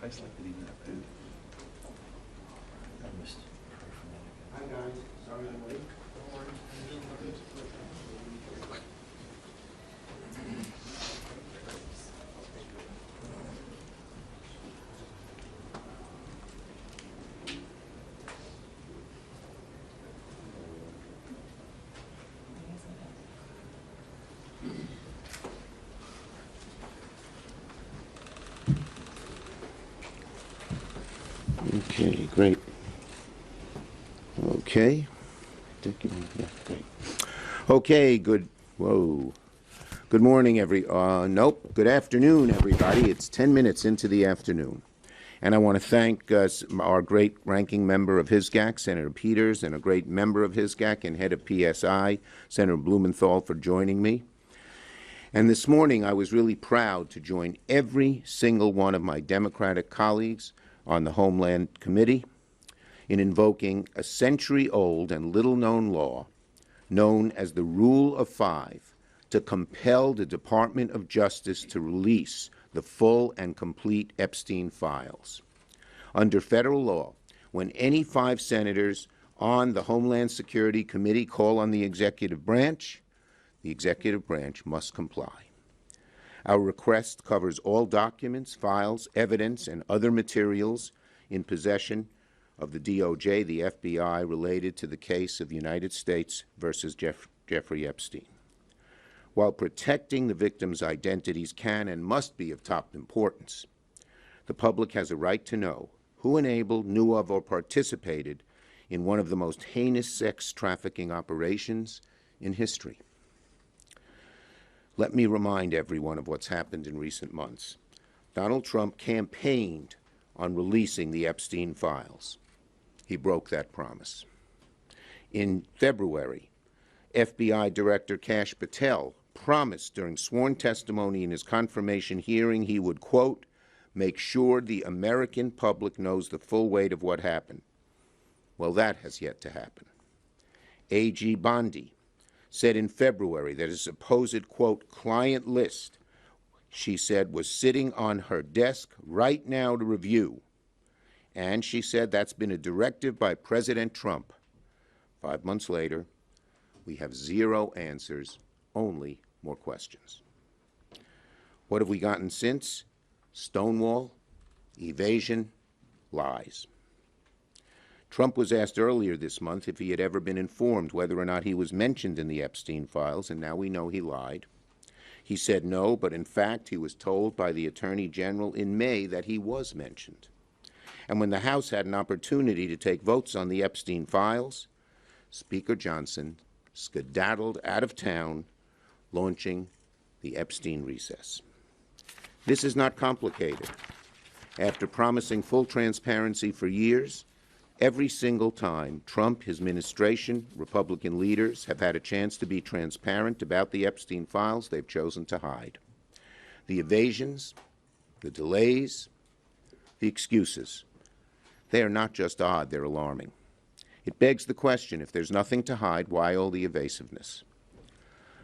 I just like that even have food. Hi guys, sorry I'm late. Okay, great. Okay. Yeah, great. Okay, good. Whoa. Good morning, nope. Good afternoon, everybody. It's 10 minutes into the afternoon. And I want to thank our great ranking member of HISGAC, Senator Peters, and a great member of HISGAC and head of PSI, Senator Blumenthal, for joining me. And this morning, I was really proud to join every single one of my Democratic colleagues on the Homeland Committee in invoking a century-old and little-known law known as the Rule of Five to compel the Department of Justice to release the full and complete Epstein files. Under federal law, when any 5 senators on the Homeland Security Committee call on the executive branch must comply. Our request covers all documents, files, evidence, and other materials in possession of the DOJ, the FBI, related to the case of the United States versus Jeffrey Epstein. While protecting the victims' identities can and must be of top importance, the public has a right to know who enabled, knew of, or participated in one of the most heinous sex trafficking operations in history. Let me remind everyone of what's happened in recent months. Donald Trump campaigned on releasing the Epstein files. He broke that promise. In February, FBI Director Kash Patel promised during sworn testimony in his confirmation hearing he would, quote, make sure the American public knows the full weight of what happened. Well, that has yet to happen. A.G. Bondi said in February that his supposed, quote, client list, she said, was sitting on her desk right now to review. And she said that's been a directive by President Trump. 5 months later, we have 0 answers, only more questions. What have we gotten since? Stonewall, evasion, lies. Trump was asked earlier this month if he had ever been informed whether or not he was mentioned in the Epstein files, and now we know he lied. He said no, but in fact he was told by the Attorney General in May that he was mentioned. And when the House had an opportunity to take votes on the Epstein files, Speaker Johnson skedaddled out of town, launching the Epstein recess. This is not complicated. After promising full transparency for years, every single time Trump, his administration, Republican leaders have had a chance to be transparent about the Epstein files, they've chosen to hide. The evasions, the delays, the excuses, they are not just odd, they're alarming. It begs the question, if there's nothing to hide, why all the evasiveness?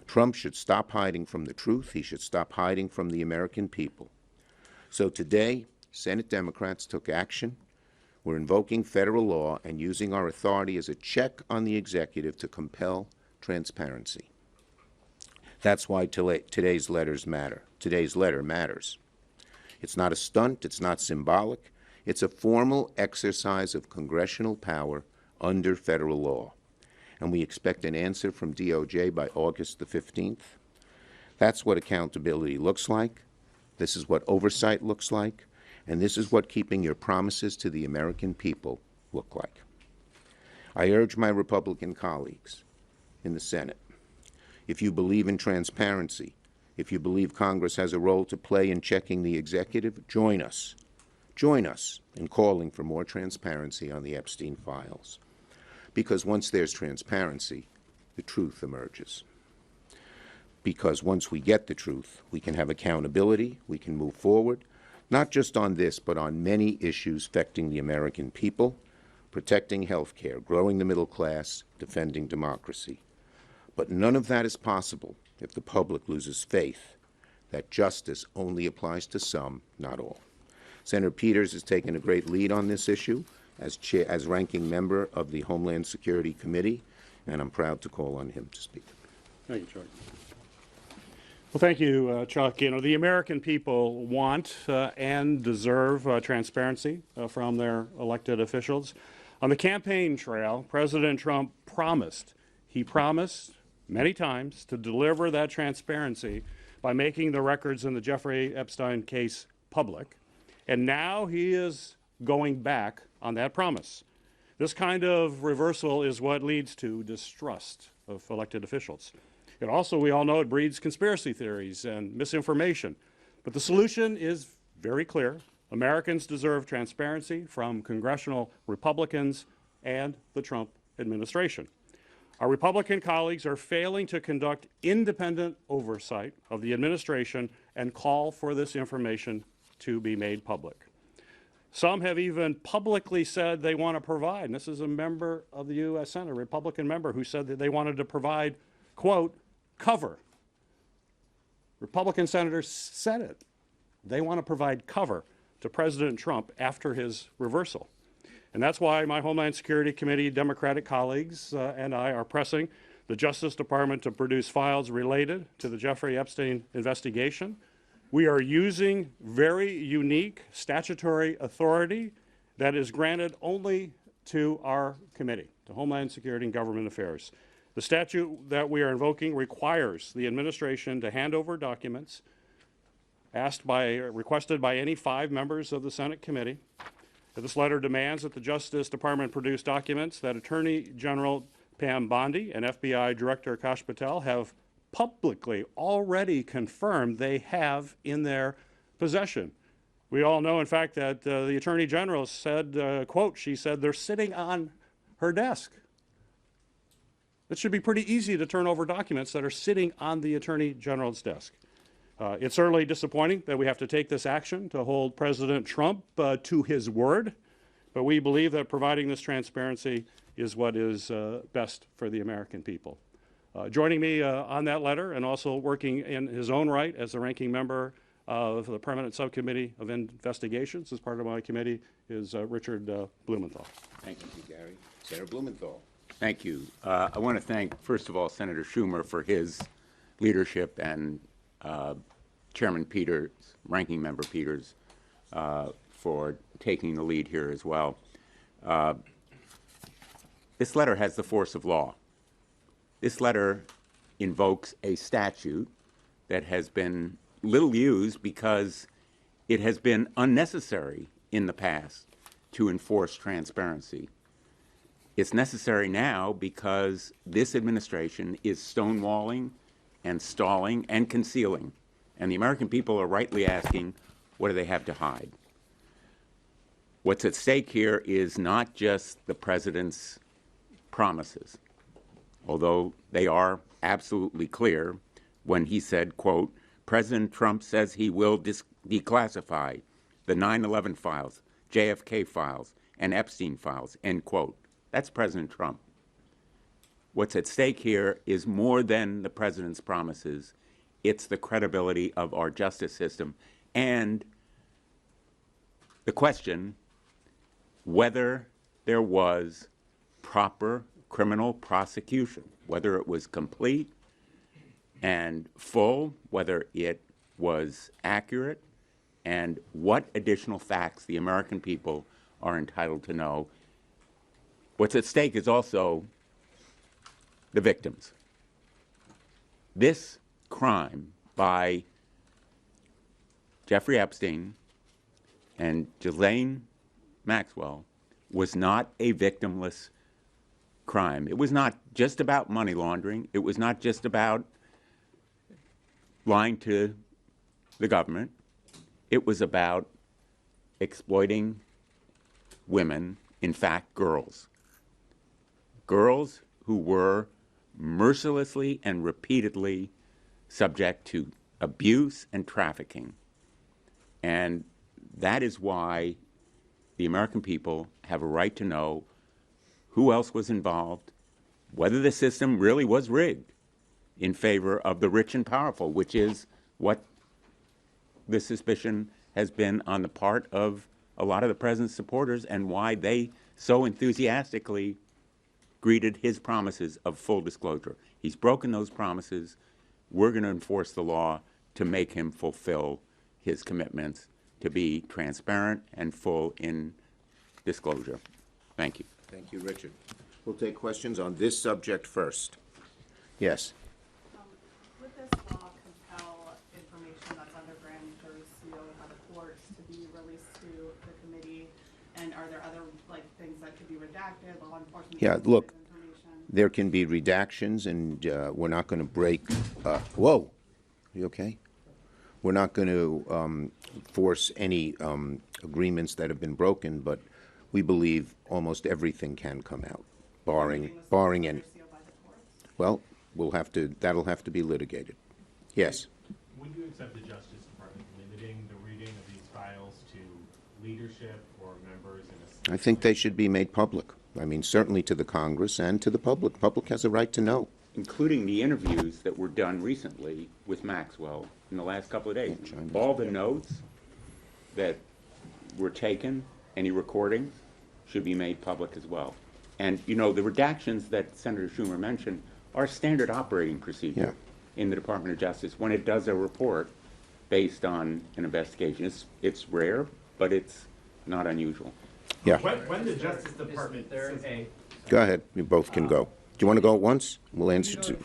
Trump should stop hiding from the truth. He should stop hiding from the American people. So today, Senate Democrats took action. We're invoking federal law and using our authority as a check on the executive to compel transparency. That's why today's letter matters. It's not a stunt. It's not symbolic. It's a formal exercise of congressional power under federal law. And we expect an answer from DOJ by August the 15th. That's what accountability looks like. This is what oversight looks like. And this is what keeping your promises to the American people look like. I urge my Republican colleagues in the Senate, if you believe in transparency, if you believe Congress has a role to play in checking the executive, join us. Join us in calling for more transparency on the Epstein files. Because once there's transparency, the truth emerges. Because once we get the truth, we can have accountability, we can move forward, not just on this, but on many issues affecting the American people, protecting health care, growing the middle class, defending democracy. But none of that is possible if the public loses faith that justice only applies to some, not all. Senator Peters has taken a great lead on this issue as ranking member of the Homeland Security Committee, and I'm proud to call on him to speak. Thank you, Chuck. Well, thank you, Chuck. You know, the American people want and deserve transparency from their elected officials. On the campaign trail, President Trump promised many times to deliver that transparency by making the records in the Jeffrey Epstein case public. And now he is going back on that promise. This kind of reversal is what leads to distrust of elected officials. It also, we all know, it breeds conspiracy theories and misinformation. But the solution is very clear. Americans deserve transparency from congressional Republicans and the Trump administration. Our Republican colleagues are failing to conduct independent oversight of the administration and call for this information to be made public. Some have even publicly said they want to provide, and this is a member of the U.S. Senate, a Republican member, who said that they wanted to provide, quote, cover. Republican senators said it. They want to provide cover to President Trump after his reversal. And that's why my Homeland Security Committee Democratic colleagues and I are pressing the Justice Department to produce files related to the Jeffrey Epstein investigation. We are using very unique statutory authority that is granted only to our committee, to Homeland Security and Government Affairs. The statute that we are invoking requires the administration to hand over documents requested by any 5 members of the Senate committee. This letter demands that the Justice Department produce documents that Attorney General Pam Bondi and FBI Director Kash Patel have publicly already confirmed they have in their possession. We all know, in fact, that the Attorney General said, quote, she said, they're sitting on her desk. It should be pretty easy to turn over documents that are sitting on the Attorney General's desk. It's certainly disappointing that we have to take this action to hold President Trump to his word, but we believe that providing this transparency is what is best for the American people. Joining me on that letter and also working in his own right as the ranking member of the Permanent Subcommittee of Investigations as part of my committee is Richard Blumenthal. Thank you, Gary. Senator Blumenthal. Thank you. I want to thank, first of all, Senator Schumer for his leadership and Chairman Peters, Ranking Member Peters, for taking the lead here as well. This letter has the force of law. This letter invokes a statute that has been little used because it has been unnecessary in the past to enforce transparency. It's necessary now because this administration is stonewalling and stalling and concealing. And the American people are rightly asking, what do they have to hide? What's at stake here is not just the president's promises, although they are absolutely clear when he said, quote, President Trump says he will declassify the 9/11 files, JFK files, and Epstein files, end quote. That's President Trump. What's at stake here is more than the president's promises. It's the credibility of our justice system and the question whether there was proper criminal prosecution, whether it was complete and full, whether it was accurate, and what additional facts the American people are entitled to know. What's at stake is also the victims. This crime by Jeffrey Epstein and Ghislaine Maxwell was not a victimless crime. It was not just about money laundering. It was not just about lying to the government. It was about exploiting women, in fact, girls. Girls who were mercilessly and repeatedly subject to abuse and trafficking. And that is why the American people have a right to know who else was involved, whether the system really was rigged in favor of the rich and powerful, which is what the suspicion has been on the part of a lot of the president's supporters and why they so enthusiastically greeted his promises of full disclosure. He's broken those promises. We're going to enforce the law to make him fulfill his commitments to be transparent and full in disclosure. Thank you. Thank you, Richard. We'll take questions on this subject first. Yes. Would this law compel information that's under grand jury seal by the courts to be released to the committee? And are there other things that could be redacted, law enforcement? Yeah, look, information? there can be redactions, and we're not going to break. Whoa, you okay? We're not going to force any agreements that have been broken, but we believe almost everything can come out, barring any. Seal by the courts? Well, that'll have to be litigated. Yes. Would you accept the Justice Department limiting the reading of these files to leadership or members in a... I think they should be made public. I mean, certainly to the Congress and to the public. The public has a right to know. Including the interviews that were done recently with Maxwell in the last couple of days. All the notes that were taken, any recordings, should be made public as well. And, you know, the redactions that Senator Schumer mentioned are standard operating procedure in the Department of Justice when it does a report based on an investigation. It's rare, but it's not unusual. Yeah. When the Justice Department says... Go ahead. You both can go. Do you want to go at once? We'll answer to.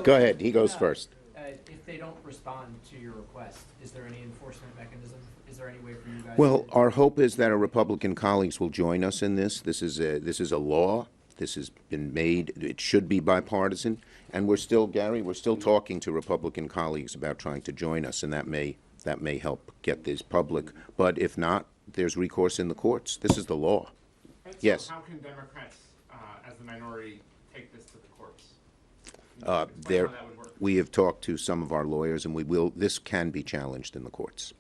Go ahead. He goes first. If they don't respond to your request, is there any enforcement mechanism? Is there any way for you guys? Well, our hope is that our Republican colleagues will join us in this. This is a law. This has been made. It should be bipartisan. And we're still, Gary, we're still talking to Republican colleagues about trying to join us, and that may help get this public. But if not, there's recourse in the courts. This is the law. And so Yes. how can Democrats, as the minority, take this to the courts? There, Explain how that would work. we have talked to some of our lawyers, and this can be challenged in the courts.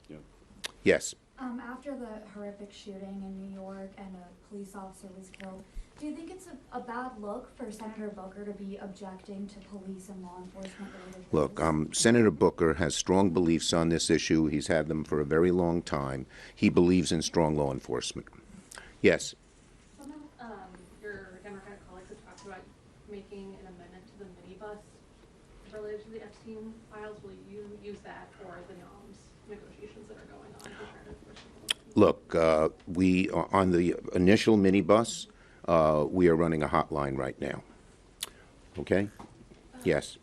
Yes. After the horrific shooting in New York and a police officer was killed, do you think it's a bad look for Senator Booker to be objecting to police and law enforcement related Look, things? Senator Booker has strong beliefs on this issue. He's had them for a very long time. He believes in strong law enforcement. Yes. Some of your Democratic colleagues have talked about making an amendment to the minibus related to the Epstein Files. Will you use that for the NOMS negotiations that are going on to try to enforce the law? Look, we on the initial minibus, we are running a hotline right now. Okay? Yes.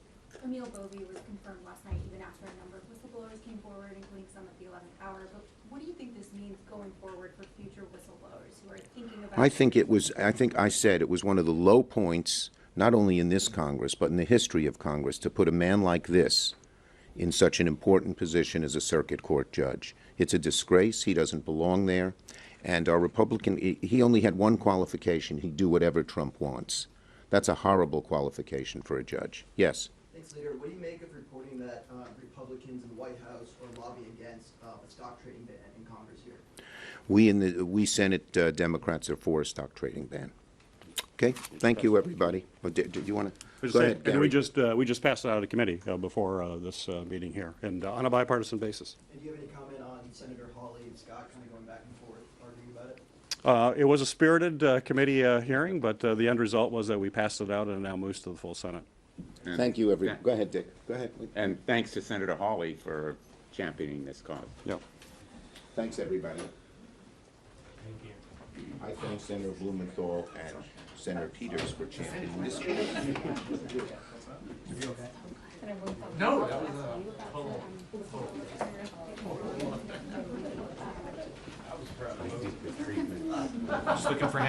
Emil Bovee was confirmed last night even after a number of whistleblowers came forward, including some at the 11th hour. But what do you think this means going forward for future whistleblowers who are thinking about... I think I said it was one of the low points, not only in this Congress, but in the history of Congress, to put a man like this in such an important position as a circuit court judge. It's a disgrace. He doesn't belong there. And our Republican, he only had one qualification. He'd do whatever Trump wants. That's a horrible qualification for a judge. Yes? Thanks, Leader. What do you make of reporting that Republicans in the White House are lobbying against a stock trading ban in Congress here? We Senate Democrats are for a stock trading ban. Okay? Thank you, everybody. Do you want to? Go ahead, And Gary. we just passed it out of committee before this meeting here, and on a bipartisan basis. And do you have any comment on Senator Hawley and Scott kind of going back and forth, arguing about it? It was a spirited committee hearing, but the end result was that we passed it out and it now moves to the full Senate. Thank you, everyone. Go ahead, Dick. Go ahead. And thanks to Senator Hawley for championing this cause. Yep. Thanks, everybody. Thank you. I thank Senator Blumenthal and Senator Peters for championing this. No, that was Just looking for